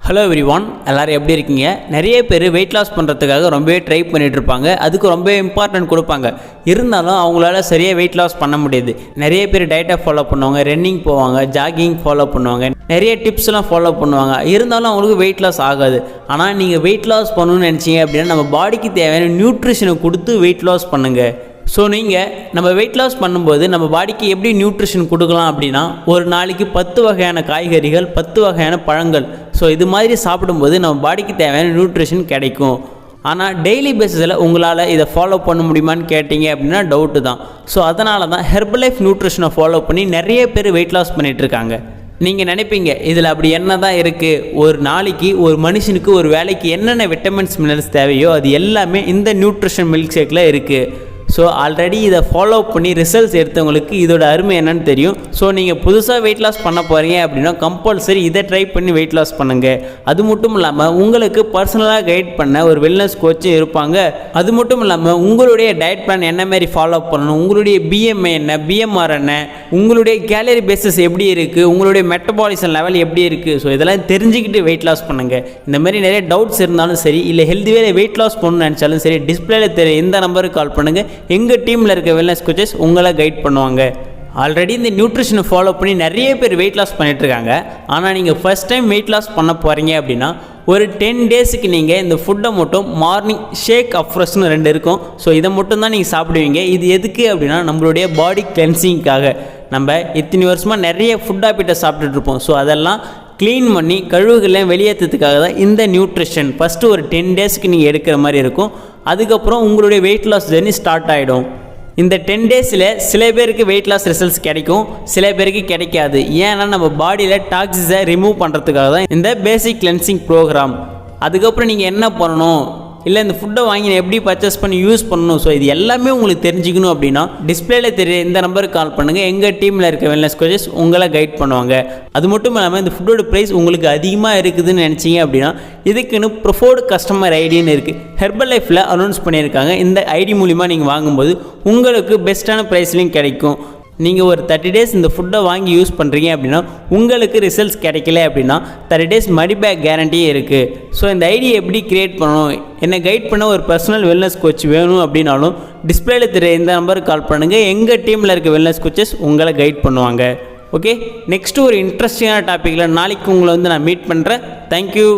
Hello everyone, எல்லோரும் எப்படி இருக்கீங்க? நிறைய பேர் வெயிட் லாஸ் பண்ணுறதுக்காக ரொம்பவே ட்ரை பண்ணிகிட்டு இருப்பாங்க. அதுக்கு ரொம்ப இம்பார்ட்டன்ட் கொடுப்பாங்க. இருந்தாலும் அவங்களால சரியாக வெயிட் லாஸ் பண்ண முடியாது. நிறைய பேர் டயட்டை ஃபாலோ பண்ணுவாங்க, ரன்னிங் போவாங்க, ஜாகிங் ஃபாலோ பண்ணுவாங்க, நிறைய டிப்ஸ்லாம் ஃபாலோ பண்ணுவாங்க. இருந்தாலும் அவங்களுக்கு வெயிட் லாஸ் ஆகாது. ஆனால் நீங்கள் வெயிட் லாஸ் பண்ணணும்னு நினச்சிங்க அப்படின்னா நம்ம பாடிக்கு தேவையான நியூட்ரிஷனை கொடுத்து வெயிட் லாஸ் பண்ணுங்கள். ஸோ நீங்கள் நம்ம வெயிட் லாஸ் பண்ணும்போது நம்ம பாடிக்கு எப்படி நியூட்ரிஷன் கொடுக்கலாம் அப்படின்னா, ஒரு நாளைக்கு 10 வகையான காய்கறிகள், 10 வகையான பழங்கள், ஸோ இது மாதிரி சாப்பிடும்போது நம்ம பாடிக்கு தேவையான நியூட்ரிஷன் கிடைக்கும். ஆனால் டெய்லி பேஸில் உங்களால் இதை ஃபாலோ பண்ண முடியுமான்னு கேட்டிங்க அப்படின்னா டவுட்டு தான். ஸோ அதனால தான் ஹெர்பலைஃப் நியூட்ரிஷனை ஃபாலோ பண்ணி நிறைய பேர் வெயிட் லாஸ் பண்ணிகிட்ருக்காங்க. நீங்கள் நினைப்பீங்க இதில் அப்படி என்ன தான் இருக்குது, ஒரு நாளைக்கு ஒரு மனுஷனுக்கு ஒரு வேலைக்கு என்னென்ன விட்டமின்ஸ் மினரல்ஸ் தேவையோ அது எல்லாமே இந்த நியூட்ரிஷன் மில்க் ஷேக்கில் இருக்குது. ஸோ ஆல்ரெடி இதை ஃபாலோ பண்ணி ரிசல்ட்ஸ் எடுத்தவங்களுக்கு இதோட அருமை என்னன்னு தெரியும். ஸோ நீங்கள் புதுசாக வெயிட் லாஸ் பண்ண போகிறீங்க அப்படின்னா கம்பல்சரி இதை ட்ரை பண்ணி வெயிட் லாஸ் பண்ணுங்கள். அது மட்டும் இல்லாமல் உங்களுக்கு பர்சனலாக கைட் பண்ண ஒரு வெல்னஸ் கோச்சும் இருப்பாங்க. அது மட்டும் இல்லாமல் உங்களுடைய டயட் பிளான் என்ன மாதிரி ஃபாலோ பண்ணணும், உங்களுடைய பிஎம்ஐ என்ன, பிஎம்ஆர் என்ன, உங்களுடைய கேலரி பேசஸ் எப்படி இருக்குது, உங்களுடைய மெட்டபாலிசம் லெவல் எப்படி இருக்குது, ஸோ இதெல்லாம் தெரிஞ்சுக்கிட்டு வெயிட் லாஸ் பண்ணுங்கள். இந்த மாதிரி நிறைய டவுட்ஸ் இருந்தாலும் சரி, இல்லை ஹெல்தி வேலை வெயிட் லாஸ் பண்ணணும்னு நினச்சாலும் சரி, டிஸ்பிளேல தெரிய இந்த நம்பருக்கு கால் பண்ணுங்கள். எங்கள் டீமில் இருக்க வெல்னஸ் கோச்சஸ் உங்களை கைட் பண்ணுவாங்க. ஆல்ரெடி இந்த நியூட்ரிஷனை ஃபாலோ பண்ணி நிறைய பேர் வெயிட் லாஸ் பண்ணிகிட்ருக்காங்க. ஆனால் நீங்கள் ஃபஸ்ட் டைம் வெயிட் லாஸ் பண்ண போகிறீங்க அப்படின்னா ஒரு 10 டேஸுக்கு நீங்கள் இந்த ஃபுட்டை மட்டும் மார்னிங் ஷேக் அப்ரெஸ்னு 2 இருக்கும். ஸோ இதை மட்டும் தான் நீங்கள் சாப்பிடுவீங்க. இது எதுக்கு அப்படின்னா நம்மளுடைய பாடி கிளென்சிங்காக. நம்ம இத்தனை வருஷமாக நிறைய ஃபுட் ஹேபிட்டை சாப்பிட்டுட்ருப்போம். ஸோ அதெல்லாம் க்ளீன் பண்ணி கழிவுகள்லாம் வெளியேற்றதுக்காக தான் இந்த நியூட்ரிஷன். ஃபஸ்ட்டு ஒரு 10 டேஸ்க்கு நீங்கள் எடுக்கிற மாதிரி இருக்கும். அதுக்கப்புறம் உங்களுடைய வெயிட் லாஸ் ஜர்னி ஸ்டார்ட் ஆகிடும். இந்த 10 டேஸில் சில பேருக்கு வெயிட் லாஸ் ரிசல்ட்ஸ் கிடைக்கும், சில பேருக்கு கிடைக்காது. ஏன்னா நம்ம பாடியில் டாக்ஸிஸை ரிமூவ் பண்ணுறதுக்காக தான் இந்த பேசிக் கிளென்சிங் ப்ரோக்ராம். அதுக்கப்புறம் நீங்கள் என்ன பண்ணணும், இல்லை இந்த ஃபுட்டை வாங்கி எப்படி பர்ச்சேஸ் பண்ணி யூஸ் பண்ணணும், ஸோ இது எல்லாமே உங்களுக்கு தெரிஞ்சுக்கணும் அப்படின்னா டிஸ்பிளேல தெரிய இந்த நம்பருக்கு கால் பண்ணுங்கள். எங்கள் டீமில் இருக்க வெல்னஸ் கோச்சஸ் உங்களை கைட் பண்ணுவாங்க. அது மட்டும் இல்லாமல் இந்த ஃபுட்டோட ப்ரைஸ் உங்களுக்கு அதிகமாக இருக்குதுன்னு நினச்சிங்க அப்படின்னா இதுக்குன்னு ப்ரிஃபர்டு கஸ்டமர் ஐடின்னு இருக்குது. ஹெர்பல் லைஃப்பில் அனௌன்ஸ் பண்ணியிருக்காங்க. இந்த ஐடி மூலிமா நீங்கள் வாங்கும்போது உங்களுக்கு பெஸ்ட்டான ப்ரைஸ்லையும் கிடைக்கும். நீங்கள் ஒரு 30 டேஸ் இந்த ஃபுட்டை வாங்கி யூஸ் பண்ணுறீங்க அப்படின்னா உங்களுக்கு ரிசல்ட்ஸ் கிடைக்கல அப்படின்னா 30 டேஸ் மணி பேக் கேரண்டியும் இருக்குது. ஸோ இந்த ஐடியை எப்படி க்ரியேட் பண்ணணும், என்னை கைட் பண்ண ஒரு பர்சனல் வெல்னஸ் கோச் வேணும் அப்படின்னாலும் டிஸ்பிளேல தெரிய இந்த நம்பருக்கு கால் பண்ணுங்கள். எங்கள் டீமில் இருக்க வெல்னஸ் கோச்சஸ் உங்களை கைட் பண்ணுவாங்க. ஓகே, நெக்ஸ்ட்டு ஒரு இன்ட்ரெஸ்டிங்கான டாப்பிக்கில் நாளைக்கு உங்களை நான் மீட் பண்ணுறேன். தேங்க்யூ.